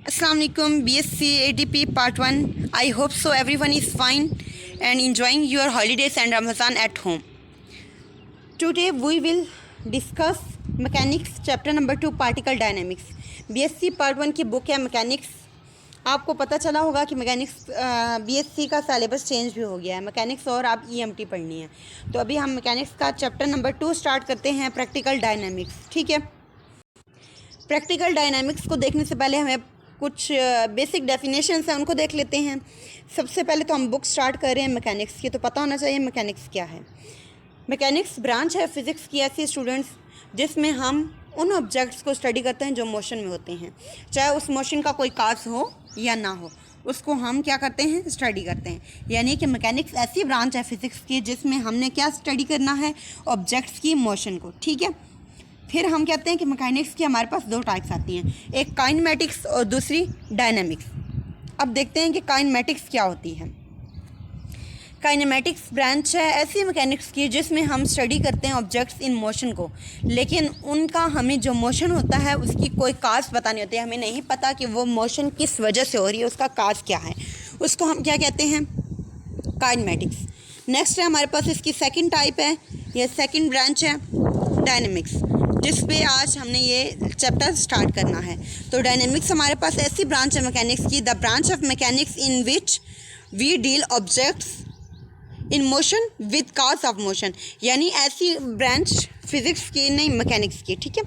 Assalamualaikum BSc ADP Part 1. I hope so everyone is fine and enjoying your holidays and Ramadan at home. Today we will discuss Mechanics Chapter number 2 Particle Dynamics. BSc Part 1 की book है mechanics. आपको पता चला होगा कि mechanics BSc का syllabus change भी हो गया है। मैकेनिक्स और आप EMT पढ़नी है, तो अभी हम मैकेनिक्स का चैप्टर नंबर 2 स्टार्ट करते हैं, प्रैक्टिकल डायनामिक्स। ठीक है, प्रैक्टिकल डायनामिक्स को देखने से पहले हमें कुछ बेसिक डेफिनेशंस हैं, उनको देख लेते हैं। सबसे पहले तो हम बुक स्टार्ट कर रहे हैं मैकेनिक्स की, तो पता होना चाहिए मैकेनिक्स क्या है। मैकेनिक्स ब्रांच है फिज़िक्स की ऐसी स्टूडेंट्स जिसमें हम उन ऑब्जेक्ट्स को स्टडी करते हैं जो मोशन में होते हैं, चाहे उस मोशन का कोई काज हो या ना हो, उसको हम क्या करते हैं, स्टडी करते हैं। यानी कि मैकेनिक्स ऐसी ब्रांच है फिज़िक्स की जिसमें हमने क्या स्टडी करना है, ऑब्जेक्ट्स की मोशन को। ठीक है, फिर हम कहते हैं कि मैकेनिक्स की हमारे पास दो टाइप्स आती हैं, एक काइनेमेटिक्स और दूसरी डायनामिक्स। अब देखते हैं कि काइनेमेटिक्स क्या होती है। काइनेमेटिक्स ब्रांच है ऐसी मैकेनिक्स की जिसमें हम स्टडी करते हैं ऑब्जेक्ट्स इन मोशन को, लेकिन उनका हमें जो मोशन होता है उसकी कोई काज पता नहीं होती, हमें नहीं पता कि वो मोशन किस वजह से हो रही है, उसका काज क्या है, उसको हम क्या कहते हैं, काइनेमेटिक्स। नेक्स्ट है हमारे पास इसकी सेकंड टाइप है, ये सेकंड ब्रांच है डायनेमिक्स, जिस पे आज हमने ये चैप्टर स्टार्ट करना है। तो डायनेमिक्स हमारे पास ऐसी ब्रांच है मैकेनिक्स की, the branch of mechanics in which we deal objects in motion with cause of motion. यानी ऐसी ब्रांच फिज़िक्स की नहीं, मैकेनिक्स की। ठीक है,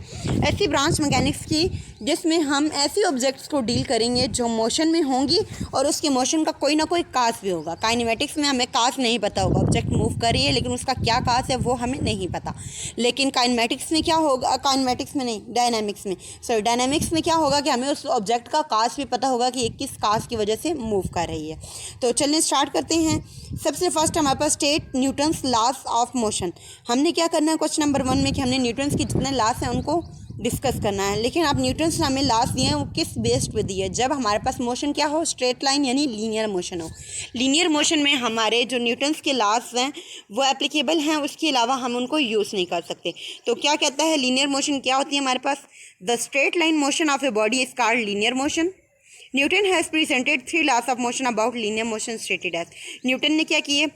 ऐसी ब्रांच मैकेनिक्स की जिसमें हम ऐसी ऑब्जेक्ट्स को डील करेंगे जो मोशन में होंगी और उसके मोशन का कोई ना कोई काज भी होगा। काइनेमेटिक्स में हमें काज नहीं पता होगा, ऑब्जेक्ट मूव कर रही है लेकिन उसका क्या काज है वो हमें नहीं पता। लेकिन काइनेमेटिक्स में क्या होगा, काइनेमेटिक्स में नहीं, डायनामिक्स में, सॉरी डायनामिक्स में क्या होगा कि हमें उस ऑब्जेक्ट का काज भी पता होगा कि ये किस काज की वजह से मूव कर रही है। तो चलिए स्टार्ट करते हैं। सबसे फर्स्ट हमारे पास state Newton's laws of motion. हमने क्या करना है क्वेश्चन नंबर 1 में कि हमने न्यूटन्स की जितने लॉस हैं उनको डिस्कस करना है। लेकिन आप न्यूटन्स ने हमें लॉस दिए हैं, वो किस बेस्ड पे दिए, जब हमारे पास मोशन क्या हो, स्ट्रेट लाइन यानी लीनियर मोशन हो। लीनियर मोशन में हमारे जो न्यूटन्स के लॉस हैं वो एप्लीकेबल हैं, उसके अलावा हम उनको यूज़ नहीं कर सकते। तो क्या कहता है, लीनियर मोशन क्या होती है हमारे पास, the straight line motion of a body is called linear motion. Newton has presented 3 laws of motion about linear motion stated as. Newton ने क्या किए,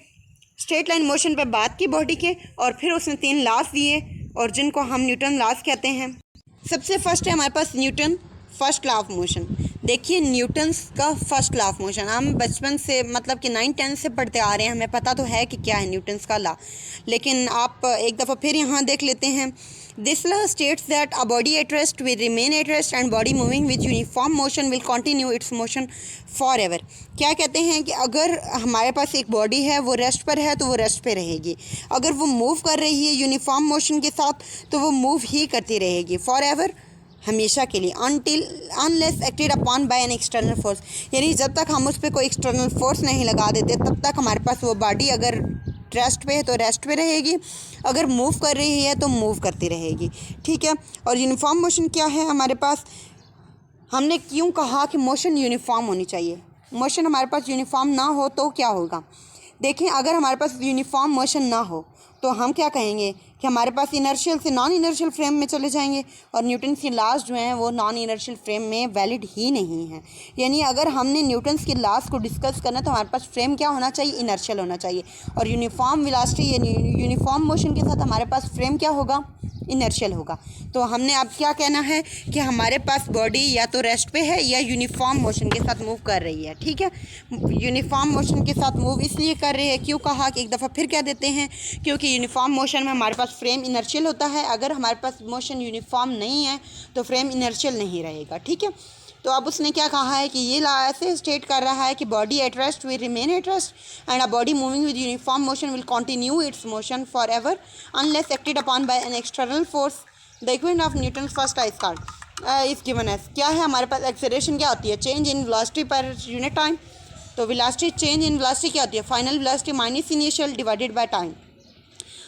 स्ट्रेट लाइन मोशन पे बात की बॉडी के, और फिर उसने 3 लॉस दिए और जिनको हम न्यूटन लॉस कहते हैं। सबसे फर्स्ट है हमारे पास Newton first law of motion. देखिए न्यूटन्स का फर्स्ट लॉ ऑफ मोशन हम बचपन से मतलब कि 9-10 से पढ़ते आ रहे हैं, हमें पता तो है कि क्या है न्यूटन्स का लॉ, लेकिन आप एक दफ़ा फिर यहाँ देख लेते हैं। This law states that a body at rest will remain at rest and body moving with uniform motion will continue its motion for ever. क्या कहते हैं कि अगर हमारे पास एक बॉडी है वो रेस्ट पर है तो वो रेस्ट पे रहेगी, अगर वो मूव कर रही है यूनिफॉर्म मोशन के साथ तो वो मूव ही करती रहेगी फॉर एवर, हमेशा के लिए, until unless acted upon by an external force. यानी जब तक हम उस पर कोई एक्सटर्नल फोर्स नहीं लगा देते तब तक हमारे पास वो बॉडी अगर रेस्ट पे है तो रेस्ट पे रहेगी, अगर मूव कर रही है तो मूव करती रहेगी। ठीक है, और यूनिफॉर्म मोशन क्या है हमारे पास, हमने क्यों कहा कि मोशन यूनिफॉर्म होनी चाहिए। मोशन हमारे पास यूनिफॉर्म ना हो तो क्या होगा, देखें अगर हमारे पास यूनिफॉर्म मोशन ना हो तो हम क्या कहेंगे कि हमारे पास इनर्शियल से नॉन इनर्शियल फ्रेम में चले जाएंगे, और न्यूटन की लॉज जो हैं वो नॉन इनर्शियल फ्रेम में वैलिड ही नहीं है। यानी अगर हमने न्यूटन्स के लॉज को डिस्कस करना तो हमारे पास फ्रेम क्या होना चाहिए, इनर्शियल होना चाहिए, और यूनिफॉर्म वेलोसिटी यानी यूनिफॉर्म मोशन के साथ हमारे पास फ्रेम क्या होगा, इनर्शियल होगा। तो हमने अब क्या कहना है कि हमारे पास बॉडी या तो रेस्ट पे है या यूनिफॉर्म मोशन के साथ मूव कर रही है। ठीक है, यूनिफॉर्म मोशन के साथ मूव इसलिए कर रही है, क्यों कहा कि एक दफ़ा फिर कह देते हैं, क्योंकि यूनिफॉर्म मोशन में हमारे पास फ्रेम इनर्शियल होता है, अगर हमारे पास मोशन यूनिफॉर्म नहीं है तो फ्रेम इनर्शियल नहीं रहेगा। ठीक है, तो अब उसने क्या कहा है कि ये लॉ ऐसे स्टेट कर रहा है कि body at rest will remain at rest and a body moving with uniform motion will continue its motion forever unless acted upon by an external force. The equation of Newton first law is called is given as. क्या है हमारे पास, acceleration क्या होती है, change in velocity per unit time. तो velocity change in velocity क्या होती है, final velocity minus initial divided by time.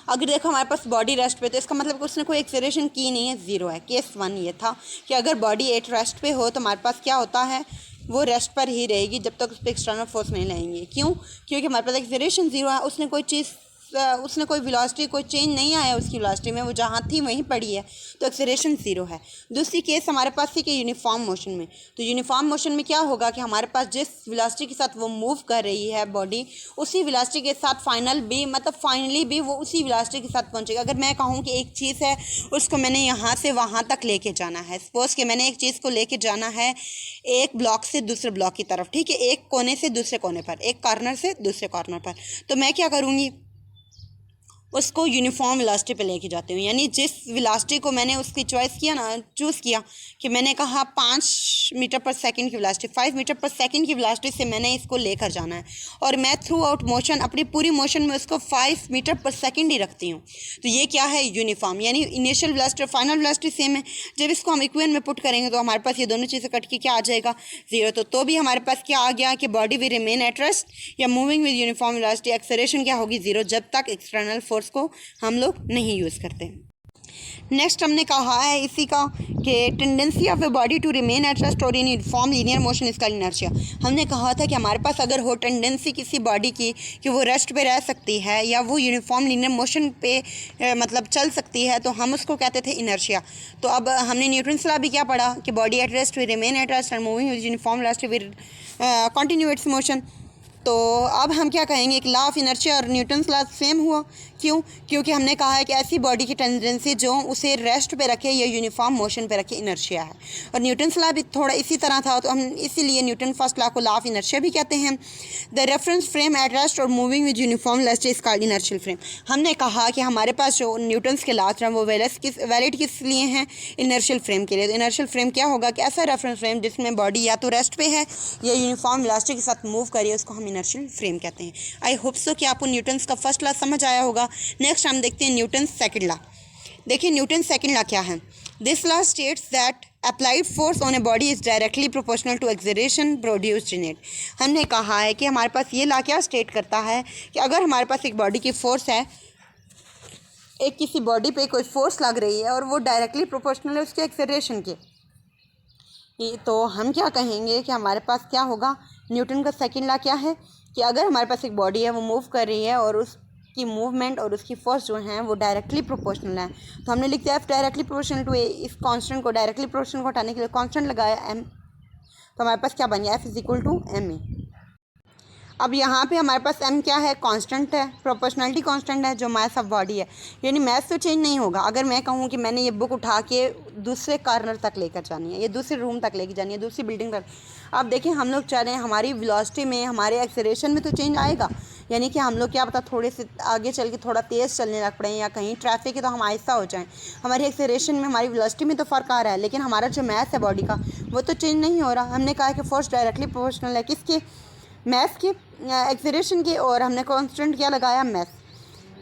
अगर देखो हमारे पास बॉडी रेस्ट पे तो इसका मतलब कि उसने कोई एक्सेलरेशन की नहीं है, ज़ीरो है। केस 1 ये था कि अगर बॉडी एट रेस्ट पे हो तो हमारे पास क्या होता है, वो रेस्ट पर ही रहेगी जब तक उस पर एक्सटर्नल फोर्स नहीं लगेंगे। क्यों, क्योंकि हमारे पास एक्सेलरेशन ज़ीरो है, उसने कोई चीज़ उसने कोई वेलोसिटी, कोई चेंज नहीं आया उसकी वेलोसिटी में, वो जहाँ थी वहीं पड़ी है, तो एक्सेलरेशन ज़ीरो है। दूसरी केस हमारे पास थी कि यूनिफॉर्म मोशन में, तो यूनिफॉर्म मोशन में क्या होगा कि हमारे पास जिस वेलोसिटी के साथ वो मूव कर रही है बॉडी, उसी वेलोसिटी के साथ फाइनली भी वो उसी वेलोसिटी के साथ पहुँचेगा। अगर मैं कहूँ कि एक चीज़ है, उसको मैंने यहाँ से वहाँ तक लेके जाना है, सपोज़ कि मैंने एक चीज़ को लेके जाना है एक ब्लॉक से दूसरे ब्लॉक की तरफ, ठीक है, एक कोने से दूसरे कोने पर, एक कॉर्नर से दूसरे कॉर्नर पर, तो मैं क्या करूँगी, उसको यूनिफॉर्म वेलोसिटी पे लेके जाती हूँ। यानी जिस वेलोसिटी को मैंने उसकी चूज़ किया कि मैंने कहा 5 मीटर पर सेकंड की वेलोसिटी, 5 मीटर पर सेकंड की वेलोसिटी से मैंने इसको लेकर जाना है, और मैं थ्रू आउट मोशन, अपनी पूरी मोशन में उसको 5 मीटर पर सेकंड ही रखती हूँ। तो ये क्या है, यूनिफॉर्म। यानी इनिशियल वेलोसिटी और फाइनल वेलोसिटी सेम है। जब इसको हम इक्वेशन में पुट करेंगे तो हमारे पास ये दोनों चीज़ें कट के क्या आ जाएगा, ज़ीरो। तो भी हमारे पास क्या आ गया कि body will remain at rest या moving with uniform velocity, acceleration क्या होगी, ज़ीरो, जब तक एक्सटर्नल फोर्स को हम लोग नहीं यूज़ करते। नेक्स्ट हमने कहा है इसी का कि tendency of a body to remain at rest और इन यूनिफॉर्म लीनियर मोशन इसका इनर्शिया। हमने कहा था कि हमारे पास अगर हो टेंडेंसी किसी बॉडी की कि वो रेस्ट पे रह सकती है या वो यूनिफॉर्म लीनियर मोशन पे मतलब चल सकती है, तो हम उसको कहते थे इनर्शिया। तो अब हमने न्यूटन्स लॉ भी क्या पढ़ा कि body at rest will remain at rest and moving with uniform velocity will continue its motion. तो अब हम क्या कहेंगे कि लॉ ऑफ इनर्शिया और न्यूटन्स लॉ सेम हुआ। क्यों? क्योंकि हमने कहा है कि ऐसी बॉडी की टेंडेंसी जो उसे रेस्ट पे रखे या यूनिफॉर्म मोशन पे रखे, इनर्शिया है। और न्यूटन्स लॉ भी थोड़ा इसी तरह था, तो हम इसीलिए न्यूटन फर्स्ट लॉ को लॉ ऑफ इनर्शिया भी कहते हैं। The reference frame at rest और moving with uniform velocity is called inertial frame. हमने कहा कि हमारे पास जो न्यूटन्स के लॉ थे वो वैलिड किस लिए हैं, इनर्शियल फ्रेम के लिए। तो इनर्शियल फ्रेम क्या होगा कि ऐसा रेफरेंस फ्रेम जिसमें बॉडी या तो रेस्ट पे है या यूनिफॉर्म वेलोसिटी के साथ मूव करिए, उसको हम इनर्शियल फ्रेम कहते हैं। आई होप सो कि आपको न्यूटन्स का फर्स्ट लॉ समझ आया होगा। नेक्स्ट हम देखते हैं न्यूटन सेकंड लॉ। देखिए न्यूटन सेकंड लॉ क्या है। This law states that applied force on a body is directly proportional to acceleration produced in it. हमने कहा है कि हमारे पास ये लॉ क्या स्टेट करता है कि अगर हमारे पास एक बॉडी की फोर्स है, एक किसी बॉडी पे कोई फोर्स लग रही है और वो डायरेक्टली प्रोपोर्शनल है उसके एक्सलेरेशन के, तो हम क्या कहेंगे कि हमारे पास क्या होगा, न्यूटन का सेकंड लॉ क्या है कि अगर हमारे पास एक बॉडी है वो मूव कर रही है और उसकी मूवमेंट और उसकी फोर्स जो है वो डायरेक्टली प्रोपोर्शनल है, तो हमने लिख दिया एफ डायरेक्टली प्रोपोर्शनल टू ए। इस कांस्टेंट को, डायरेक्टली प्रोपोर्शनल को हटाने के लिए कांस्टेंट लगाया एम, तो हमारे पास क्या बन गया, F is equal to M A. अब यहाँ पे हमारे पास m क्या है, कांस्टेंट है, प्रोपोर्शनलिटी कांस्टेंट है जो मास ऑफ बॉडी है, यानी मास तो चेंज नहीं होगा। अगर मैं कहूँ कि मैंने ये बुक उठा के दूसरे कॉर्नर तक लेकर जानी है, ये दूसरे रूम तक लेकर जानी है, दूसरी बिल्डिंग तक, अब देखिए हम लोग चाह रहे हैं हमारी वेलोसिटी में, हमारे एक्सेलरेशन में तो चेंज आएगा। यानी कि हम लोग क्या पता थोड़े से आगे चल के थोड़ा तेज़ चलने लग पड़े या कहीं ट्रैफिक है तो हम आहिस्ता हो जाएँ, हमारी एक्सेलरेशन में, हमारी वेलोसिटी में तो फ़र्क आ रहा है, लेकिन हमारा जो मास है बॉडी का वो तो चेंज नहीं हो रहा। हमने कहा कि फोर्स डायरेक्टली प्रोपोर्शनल है किसके, मास के, एक्सेलरेशन के, और हमने कांस्टेंट क्या लगाया, मास।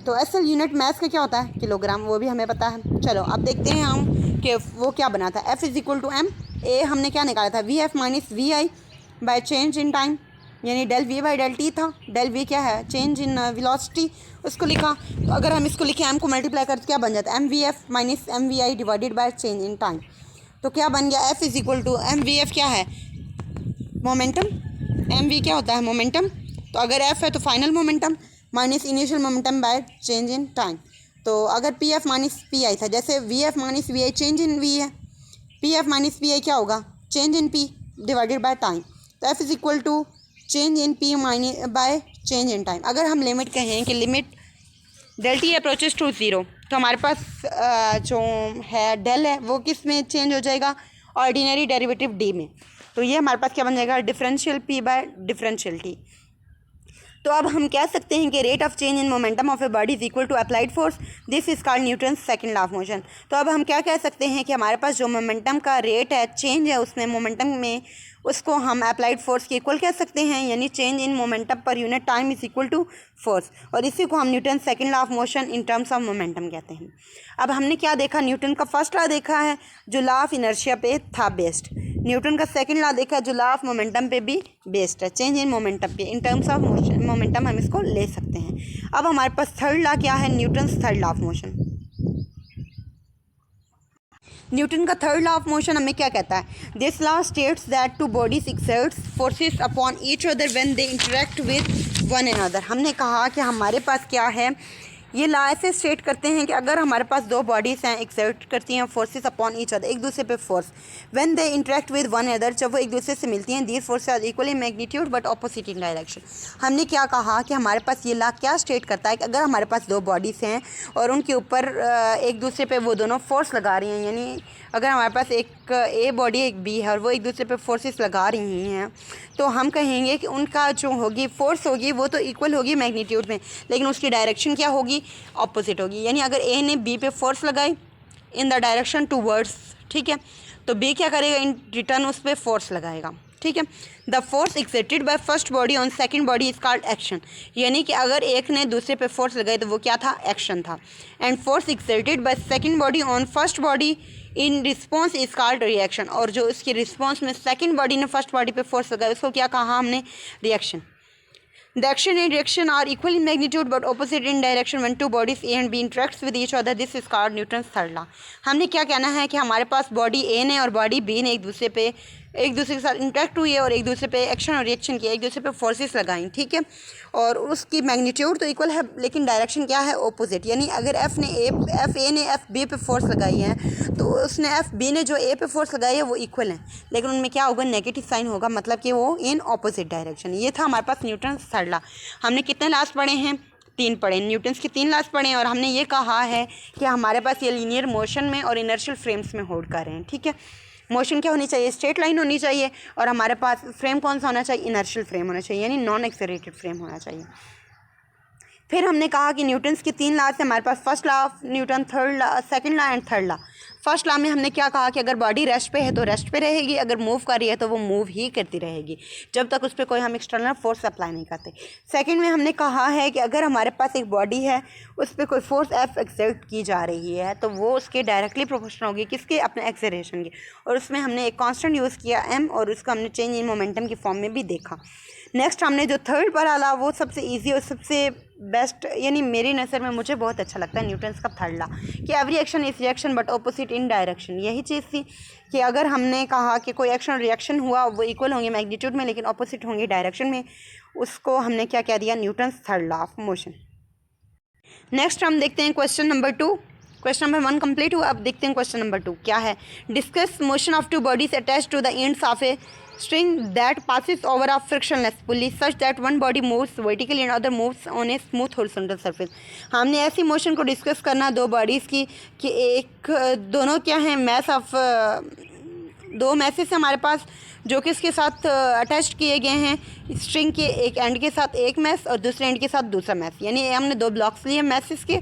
तो असल यूनिट मास का क्या होता है, किलोग्राम, वो भी हमें पता है। चलो अब देखते हैं हम कि वो क्या बना था, F is equal to M A. हमने क्या निकाला था, V F minus V I by change in time, यानी del V by del T था। डेल वी क्या है, चेंज इन वेलोसिटी, उसको लिखा। तो अगर हम इसको लिखें एम को मल्टीप्लाई करते क्या बन जाता है, M V F minus M V I divided by change in time. तो क्या बन गया, F is equal to M V F क्या है, मोमेंटम, एम वी क्या होता है, मोमेंटम। तो अगर एफ है तो final momentum minus initial momentum by change in time. तो अगर P F minus P I था, जैसे V F minus V I change in V है, P F minus P I क्या होगा, change in P divided by time. तो F is equal to change in P minus by change in time. अगर हम limit कहें कि limit del T approaches to zero, तो हमारे पास जो है डेल है वो किस में चेंज हो जाएगा, ऑर्डिनरी डेरिवेटिव डी में। तो ये हमारे पास क्या बन जाएगा, differential P by differential T. तो अब हम कह सकते हैं कि rate of change in momentum of a body is equal to applied force, this is called Newton's second law of motion. तो अब हम क्या कह सकते हैं कि हमारे पास जो मोमेंटम का रेट है, चेंज है उसमें मोमेंटम में, उसको हम अप्लाइड फोर्स के इक्वल कह सकते हैं, यानी change in momentum per unit time is equal to force, और इसी को हम Newton second law of motion in terms of momentum कहते हैं। अब हमने क्या देखा, न्यूटन का फर्स्ट लॉ देखा है जो लॉ ऑफ इनर्शिया पे था बेस्ड, न्यूटन का सेकंड लॉ देखा जो लॉ ऑफ मोमेंटम पे भी बेस्ड है, चेंज इन मोमेंटम पे, इन टर्म्स ऑफ मोशन मोमेंटम हम इसको ले सकते हैं। अब हमारे पास थर्ड लॉ क्या है, Newton third law of motion. Newton का थर्ड लॉ ऑफ मोशन हमें क्या कहता है, this law states that two bodies exerts forces upon each other when they interact with one another. हमने कहा कि हमारे पास क्या है, ये लॉ ऐसे स्टेट करते हैं कि अगर हमारे पास दो बॉडीज़ हैं, एक्सर्ट करती हैं फोर्सेस अपॉन ईच अदर, एक दूसरे पे force, when they interact with one other, जब वो एक दूसरे से मिलती हैं, these force are equal in magnitude but opposite in direction. हमने क्या कहा कि हमारे पास ये लॉ क्या स्टेट करता है कि अगर हमारे पास दो बॉडीज़ हैं और उनके ऊपर एक दूसरे पे वो दोनों फोर्स लगा रही हैं, यानी अगर हमारे पास एक ए बॉडी एक बी है और वो एक दूसरे पे फोर्सेस लगा रही हैं, तो हम कहेंगे कि उनका जो होगी फोर्स होगी वो तो इक्वल होगी मैग्नीट्यूड में, लेकिन उसकी डायरेक्शन क्या होगी, ऑपोजिट होगी। यानी अगर ए ने बी पे फोर्स लगाई इन द डायरेक्शन टूवर्ड्स, ठीक है, तो बी क्या करेगा, इन रिटर्न उस पर फोर्स लगाएगा, ठीक है। The force exerted by first body on second body is called action, यानी कि अगर एक ने दूसरे पे फोर्स लगाई तो वो क्या था, एक्शन था। And force exerted by second body on first body in response is called reaction, और जो इसके रिस्पॉन्स में सेकंड बॉडी ने फर्स्ट बॉडी पे फोर्स लगाया उसको क्या कहा हमने, reaction. The action and reaction are equal in magnitude but opposite in direction when two bodies A and B interacts with each other. This is called Newton's third law. हमने क्या कहना है कि हमारे पास बॉडी A ने और body B ने एक दूसरे के साथ इंटरेक्ट हुई है और एक दूसरे पे एक्शन और रिएक्शन किया, एक दूसरे पे फोर्सेस लगाई, ठीक है, और उसकी मैग्नीट्यूड तो इक्वल है लेकिन डायरेक्शन क्या है, ऑपोजिट। यानी अगर एफ ए ने एफ बी पे फोर्स लगाई है तो उसने एफ बी ने जो ए पे फोर्स लगाई है वो इक्वल है, लेकिन उनमें क्या होगा, नेगेटिव साइन होगा, मतलब कि वो इन ऑपोजिट डायरेक्शन। ये था हमारे पास न्यूटन थर्ड लॉ। हमने कितने लॉस पढ़े हैं, 3 पढ़े, न्यूटन्स के 3 लॉस पढ़े हैं, और हमने ये कहा है कि हमारे पास ये लीनियर मोशन में और इनर्शियल फ्रेम्स में होल्ड कर रहे हैं, ठीक है। मोशन क्या होनी चाहिए, स्ट्रेट लाइन होनी चाहिए, और हमारे पास फ्रेम कौन सा होना चाहिए, इनर्शियल फ्रेम होना चाहिए, यानी नॉन एक्सेलरेटेड फ्रेम होना चाहिए। फिर हमने कहा कि न्यूटन्स के 3 लॉ से हमारे पास first law of Newton, third law, second law and third law. First law में हमने क्या कहा कि अगर बॉडी रेस्ट पे है तो रेस्ट पे रहेगी, अगर मूव कर रही है तो वो मूव ही करती रहेगी जब तक उस पर कोई हम एक्सटर्नल फोर्स अप्लाई नहीं करते। सेकंड में हमने कहा है कि अगर हमारे पास एक बॉडी है उस पर कोई फोर्स एफ एक्सर्ट की जा रही है तो वो उसके डायरेक्टली प्रोपोर्शनल होगी किसके, अपने एक्सेलरेशन के, और उसमें हमने एक कांस्टेंट यूज़ किया एम, और उसको हमने चेंज इन मोमेंटम की फॉर्म में भी देखा। नेक्स्ट हमने जो थर्ड पढ़ा ला वो सबसे ईजी और सबसे बेस्ट, यानी मेरी नज़र में मुझे बहुत अच्छा लगता है न्यूटन्स का थर्ड लॉ, कि every action is reaction but opposite in direction. यही चीज़ थी कि अगर हमने कहा कि कोई एक्शन रिएक्शन हुआ वो इक्वल होंगे मैग्नीट्यूड में लेकिन ऑपोजिट होंगे डायरेक्शन में, उसको हमने क्या कह दिया, Newton's third law of motion. Next हम देखते हैं question number 2। Question number 1 complete हुआ, अब देखते हैं क्वेश्चन नंबर 2 क्या है। Discuss motion of 2 bodies attached to the ends of a string that passes over a frictionless pulley such that one body moves vertically and other moves on a smooth horizontal surface। हमने ऐसी motion को discuss करना दो bodies की कि एक दोनों क्या हैं, मैस ऑफ 2 मैसेज हमारे पास जो कि इसके साथ अटैच किए गए हैं, स्ट्रिंग के एक एंड के साथ एक मैस और दूसरे एंड के साथ दूसरा मैस, यानी हमने 2 ब्लॉक्स लिए मैसेज के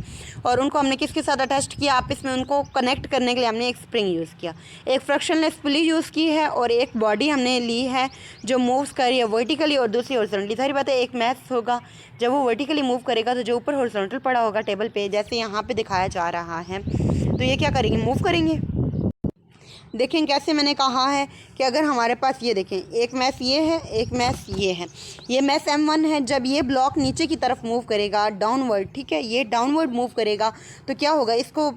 और उनको हमने किसके साथ अटैच किया, आपस में उनको कनेक्ट करने के लिए हमने एक स्प्रिंग यूज़ किया, एक फ्रिक्शनलेस पुली यूज़ की है, और एक बॉडी हमने ली है जो मूव्स कर रही है वर्टिकली और दूसरी हॉरिजॉन्टली। सारी बात है, एक मैस होगा जब वो वर्टिकली मूव करेगा तो जो ऊपर हॉरिजॉन्टल पड़ा होगा टेबल पे, जैसे यहाँ पे दिखाया जा रहा है, तो ये क्या करेंगे, मूव करेंगे। देखें कैसे, मैंने कहा है कि अगर हमारे पास ये देखें एक मैस ये है, एक मैस ये है, ये मैस M1 है, जब ये ब्लॉक नीचे की तरफ मूव करेगा डाउनवर्ड, ठीक है, ये डाउनवर्ड मूव करेगा तो क्या होगा, इसको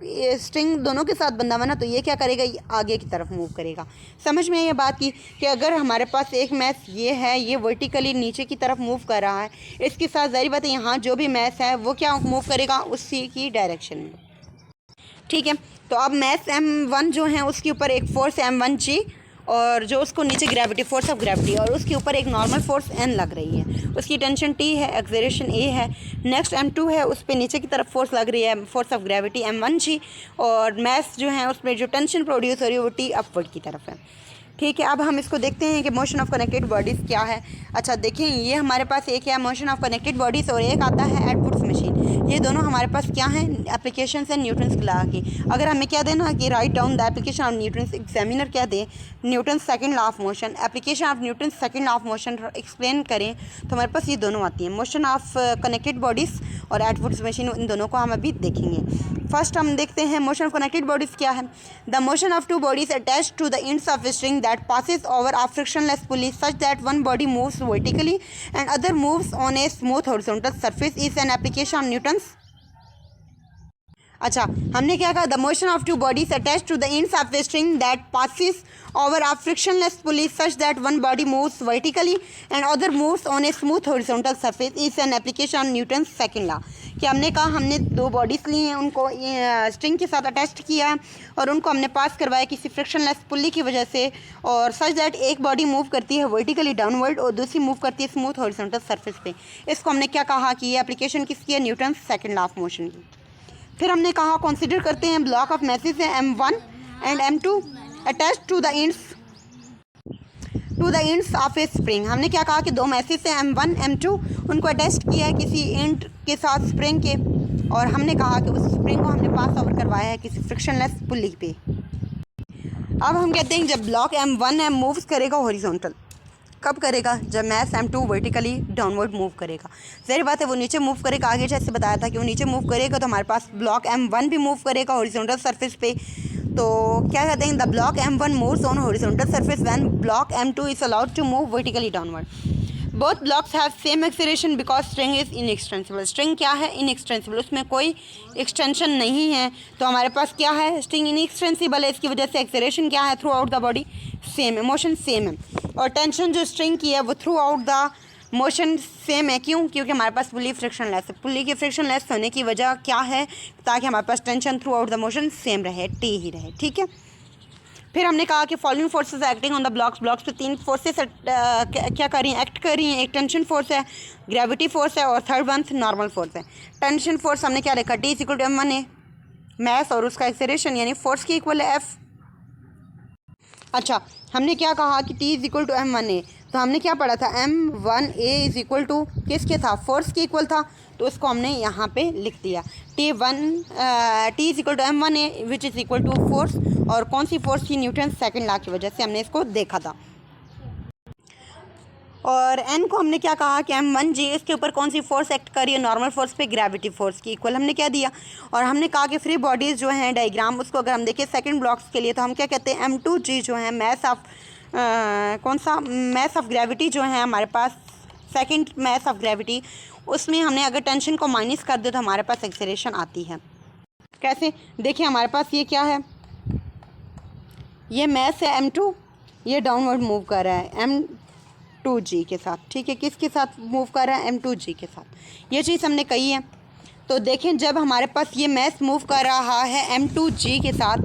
ये स्ट्रिंग दोनों के साथ बंधा हुआ ना, तो ये क्या करेगा, ये आगे की तरफ मूव करेगा। समझ में ये बात की कि अगर हमारे पास एक मैस ये है, ये वर्टिकली नीचे की तरफ मूव कर रहा है, इसके साथ ज़ाहिर बात है यहाँ जो भी मैस है वो क्या मूव करेगा, उसी की डायरेक्शन में, ठीक है। तो अब मैस M1 जो है उसके ऊपर एक फोर्स M1G और जो उसको नीचे ग्रेविटी, फोर्स ऑफ ग्रेविटी, और उसके ऊपर एक नॉर्मल फोर्स N लग रही है, उसकी टेंशन T है, एक्सेलरेशन A है। नेक्स्ट M2 है, उस पर नीचे की तरफ फोर्स लग रही है, फोर्स ऑफ ग्रेविटी M1G, और मैस जो है उस पर जो टेंशन प्रोड्यूस हो रही है वो T अपवर्ड की तरफ है, ठीक है। अब हम इसको देखते हैं कि मोशन ऑफ कनेक्टेड बॉडीज़ क्या है। अच्छा देखें, ये हमारे पास एक है मोशन ऑफ कनेक्टेड बॉडीज़ और एक आता है एटवुड्स मशीन। ये दोनों हमारे पास क्या हैं, एप्लीकेशंस हैं न्यूटन्स लॉ की। अगर हमें क्या देना कि write down the application of Newton's, examiner क्या दे, Newton's second law of motion, application of Newton's second law of motion explain करें, तो हमारे पास ये दोनों आती हैं, मोशन ऑफ कनेक्टेड बॉडीज़ और एटवुड्स मशीन। इन दोनों को हम अभी देखेंगे। फर्स्ट हम देखते हैं मोशन ऑफ कनेक्टेड बॉडीज़ क्या है। The motion of 2 bodies attached to the ends of a string that passes over a frictionless pulley such that one body moves vertically and other moves on a smooth horizontal surface is an application of Newton's। अच्छा, हमने क्या कहा, the motion of two bodies attach to the ends of the string that passes over a frictionless pulley such that one body moves vertically and other moves on a smooth horizontal surface is an application on Newton's second law. कि हमने कहा हमने दो bodies ली हैं, उनको string के साथ attach किया है और उनको हमने पास करवाया किसी फ्रिक्शनलेस पुली की वजह से, और सच दैट एक बॉडी मूव करती है वर्टिकली डाउनवर्ड और दूसरी मूव करती है स्मूथ हॉरिजॉन्टल सरफेस पे। इसको हमने क्या कहा कि ये एप्लीकेशन किसकी है, Newton's second law of motion की। फिर हमने कहा कंसीडर करते हैं ब्लॉक ऑफ मैसेज है M1 and M2 attach to the ends of a spring. हमने क्या कहा कि दो मैसेज है M1 M2, उनको अटैच किया है किसी एंड के साथ स्प्रिंग के, और हमने कहा कि उस स्प्रिंग को हमने पास ओवर करवाया है किसी फ्रिक्शनलेस पुली पे। अब हम कहते हैं जब ब्लॉक M1 है मूव्स करेगा हॉरिजॉन्टल, कब करेगा, जब mess M2 vertically downward move करेगा। ज़ाहिर बात है वो नीचे मूव करेगा, आगे जैसे बताया था कि वो नीचे मूव करेगा तो हमारे पास ब्लॉक M1 भी मूव करेगा हॉरिजॉन्टल सरफेस पे। तो क्या कहते हैं, the block M1 moves on horizontal surface when block M2 is allowed to move vertically downward. Both blocks have same acceleration because string is inextensible. String क्या है, inextensible, उसमें कोई एक्सटेंशन नहीं है, तो हमारे पास क्या है, स्ट्रिंग इनएक्सटेंसिबल है, इसकी वजह से एक्सेलरेशन क्या है, through out the body same है, मोशन सेम है, और टेंशन जो स्ट्रिंग की है वो through out the motion same है। क्यों, क्योंकि हमारे पास पुली फ्रिक्शन लेस है। पुली की फ्रिक्शन लेस होने की वजह क्या है, ताकि हमारे पास tension throughout the motion same रहे, टी ही रहे, ठीक है। फिर हमने कहा कि following forces acting on the blocks पे तीन फोर्सेस क्या कर रही हैं, एक्ट कर रही हैं। एक टेंशन फोर्स है, ग्रेविटी फोर्स है, और थर्ड वन नॉर्मल फोर्स है। टेंशन फोर्स हमने क्या लिखा, T इक्वल टू M1 है मैस, और उसका एक्सेलरेशन यानी फोर्स की इक्वल है F। अच्छा, हमने क्या कहा कि T इक्वल टू M1 है, तो हमने क्या पढ़ा था, M1A इज इक्वल टू किसके था, फोर्स के इक्वल था, तो उसको हमने यहाँ पे लिख दिया T is equal to M1A which is equal to force, और कौन सी फोर्स थी, न्यूटन सेकंड लॉ की वजह से हमने इसको देखा था। और N को हमने क्या कहा कि M1G, इसके ऊपर कौन सी फोर्स एक्ट कर रही है, नॉर्मल फोर्स पे, ग्रेविटी फोर्स की इक्वल हमने क्या दिया। और हमने कहा कि फ्री बॉडीज़ जो हैं डायग्राम, उसको अगर हम देखें सेकंड ब्लॉक्स के लिए, तो हम क्या कहते हैं, M2G जो है मैस ऑफ कौन सा, मैस ऑफ ग्रेविटी जो है हमारे पास, सेकंड मैस ऑफ ग्रेविटी, उसमें हमने अगर टेंशन को माइनस कर दे तो हमारे पास एक्सेलरेशन आती है। कैसे, देखिए हमारे पास ये क्या है, ये मैस है M2, ये डाउनवर्ड मूव कर रहा है M2G के साथ, ठीक है, किसके साथ मूव कर रहा है, M2G के साथ, ये चीज़ हमने कही है। तो देखें जब हमारे पास ये मैस मूव कर रहा है M2G के साथ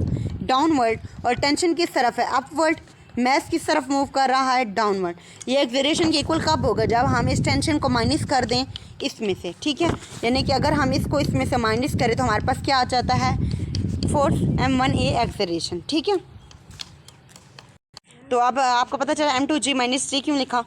डाउनवर्ड, और टेंशन किस तरफ है, अपवर्ड, मैस किस तरफ मूव कर रहा है, डाउनवर्ड, ये एक्सेलरेशन के इक्वल कब होगा, जब हम इस टेंशन को माइनस कर दें इसमें से, ठीक है। यानी कि अगर हम इसको इसमें से माइनस करें तो हमारे पास क्या आ जाता है, फोर्स M1A एक्सेलरेशन, ठीक है। तो अब आपको पता चला M2G माइनस G क्यों लिखा,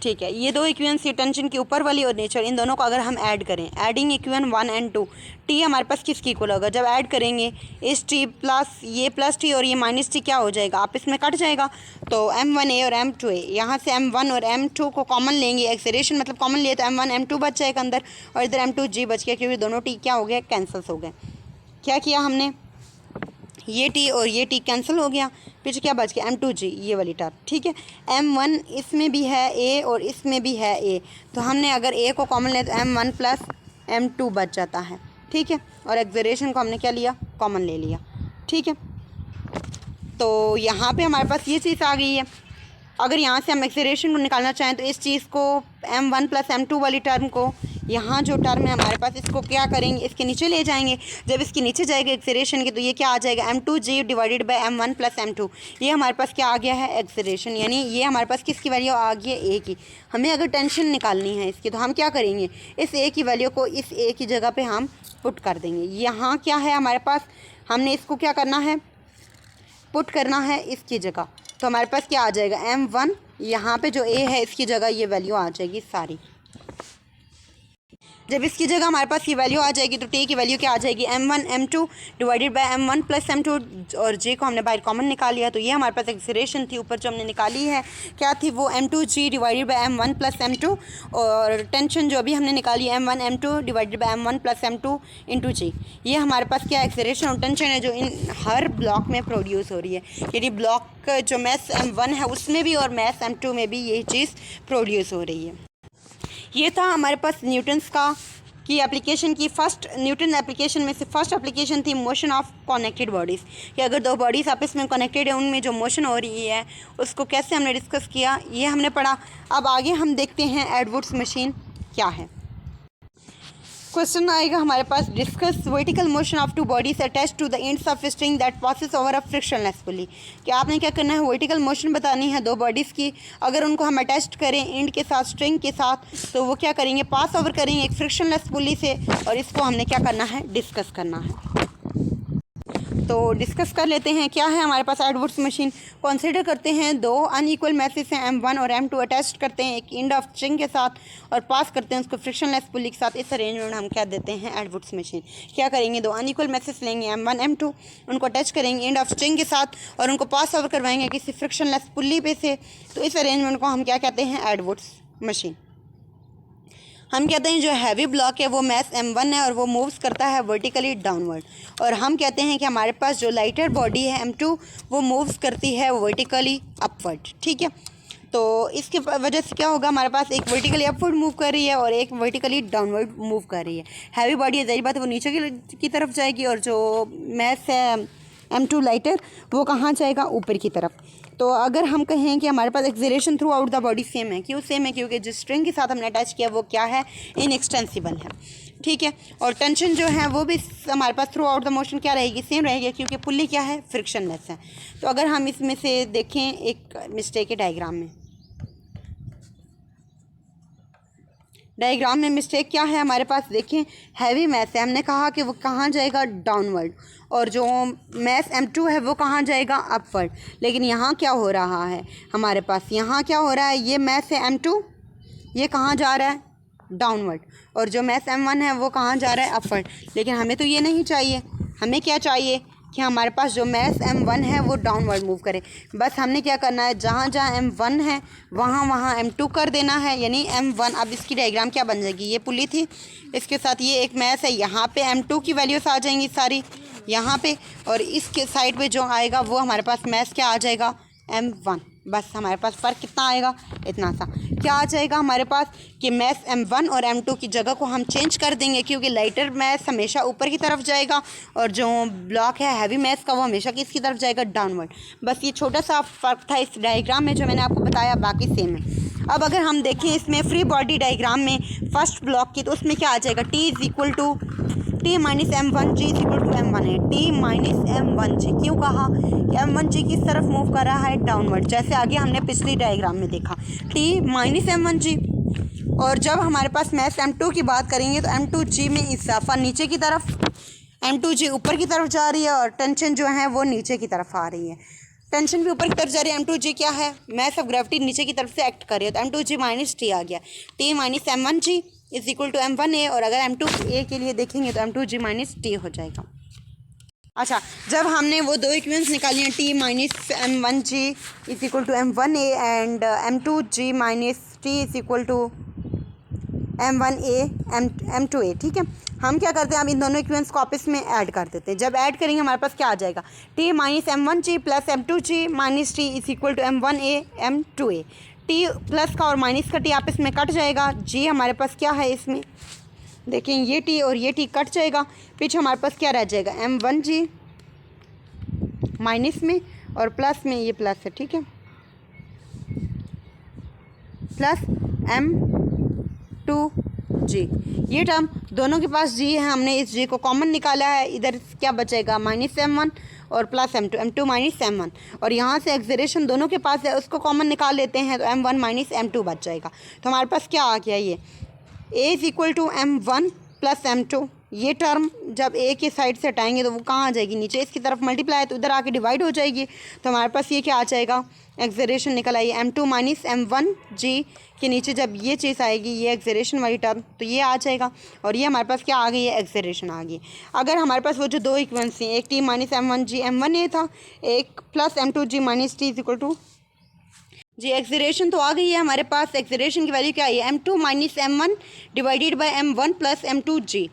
ठीक है। ये दो इक्वेशंस, टेंशन की ऊपर वाली और नेचर, इन दोनों को अगर हम ऐड करें, एडिंग इक्वेशन 1 और 2, T हमारे पास किसकी इक्वल होगा, जब ऐड करेंगे इस T प्लस T और ये माइनस T क्या हो जाएगा, आप इसमें कट जाएगा, तो M1A और M2A, यहाँ से M1 और M2 को कॉमन लेंगे, एक्सेलरेशन मतलब कॉमन लिए तो M1 M2 बच जाएगा अंदर, और इधर M2G बच गया, क्योंकि दोनों T क्या हो गया, कैंसिल हो गए। क्या किया हमने, ये T और ये T कैंसिल हो गया, पीछे क्या बच गया, M2G, ये वाली टर्म, ठीक है। M1 इसमें भी है A और इसमें भी है A, तो हमने अगर A को कॉमन ले तो M1 प्लस M2 बच जाता है, ठीक है। और एक्सेलरेशन को हमने क्या लिया, कॉमन ले लिया, ठीक है। तो यहाँ पे हमारे पास ये चीज़ आ गई है। अगर यहाँ से हम एक्सेलरेशन को निकालना चाहें तो इस चीज़ को M1 प्लस M2 वाली टर्म को, यहाँ जो टर्म है हमारे पास, इसको क्या करेंगे, इसके नीचे ले जाएंगे। जब इसके नीचे जाएगा एक्सेलरेशन की, तो ये क्या आ जाएगा, M2G divided by M1 plus M2, ये हमारे पास क्या आ गया है, एक्सेलरेशन, यानी ये हमारे पास किसकी वैल्यू आ गई है, A की। हमें अगर टेंशन निकालनी है इसकी, तो हम क्या करेंगे, इस A की वैल्यू को इस A की जगह पर हम पुट कर देंगे। यहाँ क्या है हमारे पास, हमने इसको क्या करना है, पुट करना है इसकी जगह, तो हमारे पास क्या आ जाएगा, M1, यहाँ पे जो A है इसकी जगह ये वैल्यू आ जाएगी सारी। जब इसकी जगह हमारे पास ये वैल्यू आ जाएगी तो T की वैल्यू क्या आ जाएगी, M1 M2 divided by M1 plus M2, और J को हमने बाहर कॉमन निकाल लिया, तो ये हमारे पास एक्सेलरेशन थी ऊपर जो हमने निकाली है, क्या थी वो, M2G divided by M1 plus M2, और टेंशन जो अभी हमने निकाली है M1 M2 divided by M1 plus M2 into G। ये हमारे पास क्या एक्सेलरेशन और टेंशन है जो इन हर ब्लॉक में प्रोड्यूस हो रही है, यानी ब्लॉक जो मैस M1 है उसमें भी और मैस M2 में भी ये चीज़ प्रोड्यूस हो रही है। ये था हमारे पास न्यूटन्स का कि एप्लीकेशन की फर्स्ट न्यूटन एप्लीकेशन में से फर्स्ट एप्लीकेशन थी मोशन ऑफ कनेक्टेड बॉडीज़, कि अगर दो बॉडीज़ आपस में कनेक्टेड है उनमें जो मोशन हो रही है उसको कैसे हमने डिस्कस किया, ये हमने पढ़ा। अब आगे हम देखते हैं एडवर्ड्स मशीन क्या है। क्वेश्चन आएगा हमारे पास, discuss vertical motion of two bodies attach to the ends of string that passes over a frictionless pulley. कि आपने क्या करना है, वर्टिकल मोशन बतानी है दो बॉडीज़ की, अगर उनको हम अटैच करें एंड के साथ स्ट्रिंग के साथ तो वो क्या करेंगे, पास ओवर करेंगे एक फ्रिक्शनलेस पुली से, और इसको हमने क्या करना है, डिस्कस करना है। तो डिस्कस कर लेते हैं क्या है हमारे पास एडवर्ड्स मशीन। कंसीडर करते हैं दो अनइक्वल मैसेज हैं M1 और M2, अटैच करते हैं एक एंड ऑफ स्ट्रिंग के साथ और पास करते हैं उसको फ्रिक्शनलेस पुली के साथ। इस अरेंजमेंट हम क्या देते हैं, एडवर्ड्स मशीन। क्या करेंगे, दो अनइक्वल मैसेज लेंगे M1 M2, उनको अटैच करेंगे एंड ऑफ स्ट्रिंग के साथ और उनको पास ओवर करवाएंगे किसी फ्रिक्शनलेस पुली पे से। तो इस अरेंजमेंट को हम क्या कहते हैं, एडवर्ड्स मशीन। हम कहते हैं जो हैवी ब्लॉक है वो मैस M1 है और वो मूव्स करता है वर्टिकली डाउनवर्ड, और हम कहते हैं कि हमारे पास जो लाइटर बॉडी है M2 वो मूव्स करती है वर्टिकली अपवर्ड। ठीक है, तो इसके वजह से क्या होगा, हमारे पास एक वर्टिकली अपवर्ड मूव कर रही है और एक वर्टिकली डाउनवर्ड मूव कर रही है। हैवी बॉडी है, ज़ाहिर बात है वो नीचे की तरफ जाएगी, और जो मैस है M2 लाइटर वो कहाँ जाएगा, ऊपर की तरफ। तो अगर हम कहें कि हमारे पास acceleration throughout the body same है, क्यों सेम है, क्योंकि जिस स्ट्रिंग के साथ हमने अटैच किया वो क्या है, इनएक्सटेंसिबल है। ठीक है, और टेंशन जो है वो भी हमारे pass through out the motion क्या रहेगी, सेम रहेगी, क्योंकि पुल्ली क्या है, फ्रिक्शनलेस है। तो अगर हम इसमें से देखें एक मिस्टेक है डायग्राम में मिस्टेक क्या है हमारे पास, देखें हैवी मैस है, हमने कहा कि वो कहाँ जाएगा, डाउनवर्ड, और जो मैस M2 है वो कहाँ जाएगा, अपवर्ड। लेकिन यहाँ क्या हो रहा है हमारे पास, यहाँ क्या हो रहा है, ये मैस है M2 ये कहाँ जा रहा है, डाउनवर्ड, और जो मैस M1 है वो कहाँ जा रहा है, अपवर्ड। लेकिन हमें तो ये नहीं चाहिए, हमें क्या चाहिए कि हमारे पास जो मैस M1 है वो डाउनवर्ड मूव करे। बस हमने क्या करना है, जहाँ जहाँ M1 है वहाँ M2 कर देना है, यानी M1। अब इसकी डायग्राम क्या बन जाएगी, ये पुली थी, इसके साथ ये एक मैस है, यहाँ पे M2 की वैल्यूज आ जाएंगी सारी यहाँ पे, और इसके साइड पे जो आएगा वो हमारे पास मैस क्या आ जाएगा, M1। बस हमारे पास फ़र्क कितना आएगा, इतना सा क्या आ जाएगा हमारे पास कि मैस M1 और M2 की जगह को हम चेंज कर देंगे, क्योंकि लाइटर मैस हमेशा ऊपर की तरफ जाएगा और जो ब्लॉक है हैवी मैस का वो हमेशा किसकी तरफ जाएगा, डाउनवर्ड। बस ये छोटा सा फ़र्क था इस डायग्राम में जो मैंने आपको बताया, बाकी सेम है। अब अगर हम देखें इसमें फ्री बॉडी डायग्राम में फर्स्ट ब्लॉक की, तो उसमें क्या आ जाएगा, T is equal to T minus M1 G is equal to M1 है। T माइनस M1 G क्यों कहा कि M1 G किस तरफ मूव कर रहा है, डाउनवर्ड, जैसे आगे हमने पिछली डायग्राम में देखा, T माइनस M1 G। और जब हमारे पास मैस M2 की बात करेंगे तो M2 G में इजाफा नीचे की तरफ, M2 G ऊपर की तरफ जा रही है और टेंशन जो है वो नीचे की तरफ आ रही है। टेंशन भी ऊपर की तरफ जा रही है, M2 G क्या है, मैस ऑफ ग्रेविटी नीचे की तरफ से एक्ट कर रही है, तो M2 G माइनस T आ गया, T minus M1 G is equal to M1 A, और अगर M2 A के लिए देखेंगे तो M2 G माइनस T हो जाएगा। अच्छा, जब हमने वो दो इक्वेशंस निकाली हैं, T minus M1 G is equal to M1 A and M2 G minus T is equal to M1 A M2 A, ठीक है, हम क्या करते हैं, अब इन दोनों इक्वेशंस को आपस में ऐड कर देते हैं। जब ऐड करेंगे हमारे पास क्या आ जाएगा, T minus M1 G plus M2 G minus T is equal to M1 A M2 A। T plus का और माइनस का T आपस में कट जाएगा, G हमारे पास क्या है इसमें, देखें ये T और ये T कट जाएगा, पीछे हमारे पास क्या रह जाएगा, M1 G माइनस में और प्लस में ये प्लस है, ठीक है, प्लस M2 G। ये टर्म दोनों के पास G है, हमने इस G को कॉमन निकाला है, इधर क्या बचेगा, माइनस M1 और प्लस M2 माइनस M1, और यहाँ से एक्सेलरेशन दोनों के पास है उसको कॉमन निकाल लेते हैं तो M1 माइनस M2 बच जाएगा। तो हमारे पास क्या आ गया, ये A is equal to M1 plus M2। ये टर्म जब A के साइड से हटाएंगे तो वो कहाँ आ जाएगी, नीचे इसकी तरफ मल्टीप्लाई है तो इधर आके डिवाइड हो जाएगी, तो हमारे पास ये क्या आ जाएगा, एक्सेलरेशन निकल आई M2 माइनस M1 G के नीचे जब ये चीज़ आएगी, ये एक्सेलरेशन वाली टर्म, तो ये आ जाएगा, और ये हमारे पास क्या आ गई है, एक्सेलरेशन आ गई। अगर हमारे पास वो जो दो इक्वेशंस हैं, एक T minus M1 G M1 A था, एक plus M2 G minus T is equal to G, acceleration तो आ गई है हमारे पास, एक्सेलरेशन की वैल्यू क्या है, M2 minus M1 divided by M1 plus M2 G।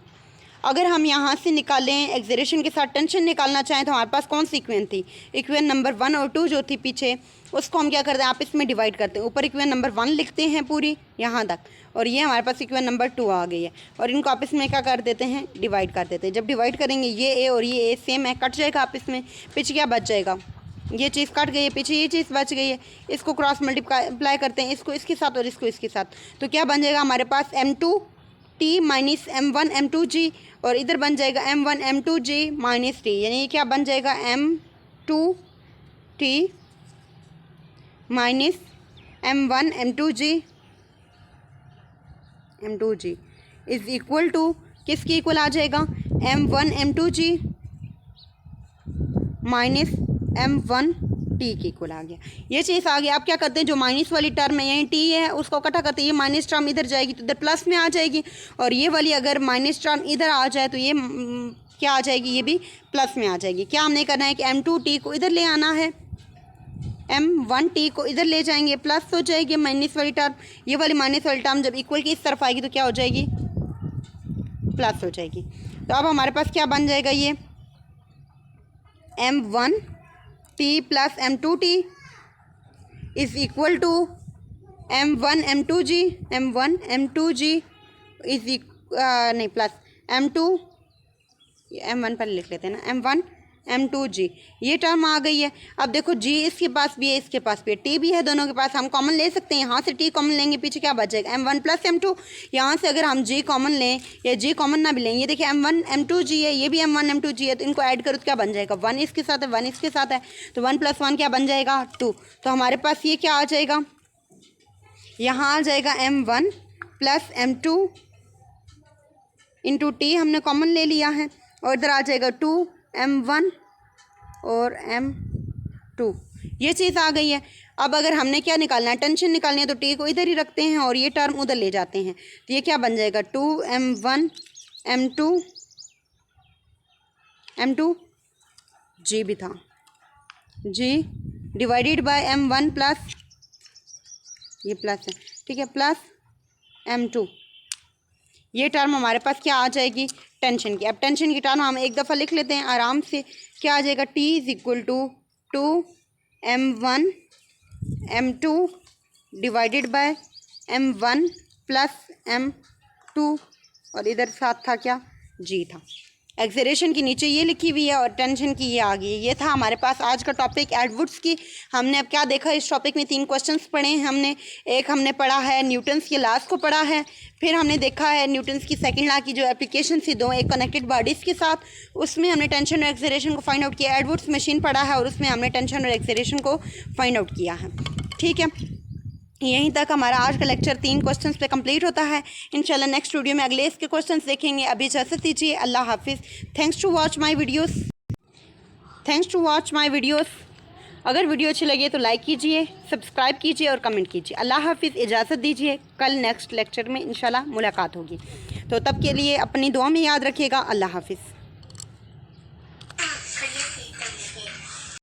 अगर हम यहाँ से निकालें एक्सेलरेशन के साथ टेंशन निकालना चाहें तो हमारे पास कौन सी इक्वेशन थी, इक्वेशन नंबर 1 और 2 जो थी पीछे, उसको हम क्या करते हैं, आपस में डिवाइड करते हैं। ऊपर इक्वेशन नंबर 1 लिखते हैं पूरी यहाँ तक, और ये हमारे पास इक्वेशन नंबर 2 आ गई है, और इनको आपस में क्या कर देते हैं, डिवाइड कर देते हैं। जब डिवाइड करेंगे ये ए और ये ए सेम है, कट जाएगा आपस में, पीछे क्या बच जाएगा, ये चीज़ कट गई है, पीछे ये चीज़ बच गई है। इसको क्रॉस मल्टीप्लाई करते हैं, इसको इसके साथ और इसको इसके साथ, तो क्या बन जाएगा हमारे पास m2t माइनस m1 m2g, और इधर बन जाएगा m1 m2g माइनस t, यानी ये क्या बन जाएगा m2t minus m1 m2g is equal to किसके इक्वल आ जाएगा, m1 m2g माइनस m1t के इक्वल आ गया। ये चीज़ आ गया। आप क्या करते हैं, जो माइनस वाली टर्म है यहीं t है उसको इकट्ठा करते हैं, ये माइनस टर्म इधर जाएगी तो इधर प्लस में आ जाएगी, और ये वाली अगर माइनस टर्म इधर आ जाए तो ये क्या आ जाएगी, ये भी प्लस में आ जाएगी। क्या हमने करना है कि m2t को इधर ले आना है, m1t को इधर ले जाएंगे, प्लस हो जाएगी माइनस वाली टर्म, ये वाली माइनस वाली टर्म जब इक्वल की इस तरफ आएगी तो क्या हो जाएगी, प्लस हो जाएगी। तो अब हमारे पास क्या बन जाएगा, ये m1t plus m2t is equal to m1 m2g is नहीं प्लस m1 पर लिख लेते हैं ना, m1 m2g, ये टर्म आ गई है। अब देखो g इसके पास भी है, इसके पास भी है, t भी है, दोनों के पास हम कॉमन ले सकते हैं, यहाँ से t कॉमन लेंगे, पीछे क्या बचेगा m1 प्लस m2, यहाँ से अगर हम g कॉमन लें या g कॉमन ना भी लें, ये देखिए m1 m2g है, ये भी m1 m2g है, तो इनको ऐड करो तो क्या बन जाएगा, 1 इसके साथ है 1 इसके साथ है, तो 1 + 1 क्या बन जाएगा 2। तो हमारे पास ये क्या आ जाएगा, यहाँ आ जाएगा m1 plus m2 into t हमने कॉमन ले लिया है, और इधर आ जाएगा 2 m1 और m2, ये चीज़ आ गई है। अब अगर हमने क्या निकालना है, टेंशन निकालनी है, तो t को इधर ही रखते हैं और ये टर्म उधर ले जाते हैं, तो ये क्या बन जाएगा 2 m1 m2 g भी था g divided by m1 plus, ये प्लस है ठीक है, प्लस m2, ये टर्म हमारे पास क्या आ जाएगी, टेंशन की। अब टेंशन की टर्म हम एक दफ़ा लिख लेते हैं आराम से, क्या आ जाएगा, t is equal to 2 m1 m2 divided by m1 plus m2, और इधर साथ था क्या, g था। एक्सेलरेशन की नीचे ये लिखी हुई है और टेंशन की ये आ गई। ये था हमारे पास आज का टॉपिक एडवर्ड्स की। हमने अब क्या देखा, इस टॉपिक में 3 क्वेश्चंस पढ़े हैं हमने। एक हमने पढ़ा है न्यूटन्स के लॉज को पढ़ा है, फिर हमने देखा है न्यूटन्स की सेकंड लॉ की जो एप्लीकेशन थी दो, एक कनेक्टेड बॉडीज़ के साथ, उसमें हमने टेंशन और एक्सेलरेशन को फाइंड आउट किया। एडवर्ड्स मशीन पढ़ा है और उसमें हमने टेंशन और एक्सेलरेशन को फाइंड आउट किया है। ठीक है, यहीं तक हमारा आज का लेक्चर 3 क्वेश्चंस पे कंप्लीट होता है। इंशाल्लाह नेक्स्ट वीडियो में अगले इसके क्वेश्चंस देखेंगे। अभी इजाज़त दीजिए, अल्लाह हाफिज़। Thanks to watch my videos. अगर वीडियो अच्छी लगे तो लाइक कीजिए, सब्सक्राइब कीजिए और कमेंट कीजिए। अल्लाह हाफिज़, इजाज़त दीजिए। कल नेक्स्ट लेक्चर में इंशाल्लाह मुलाकात होगी, तो तब के लिए अपनी दुआ में याद रखिएगा। अल्लाह हाफिज़।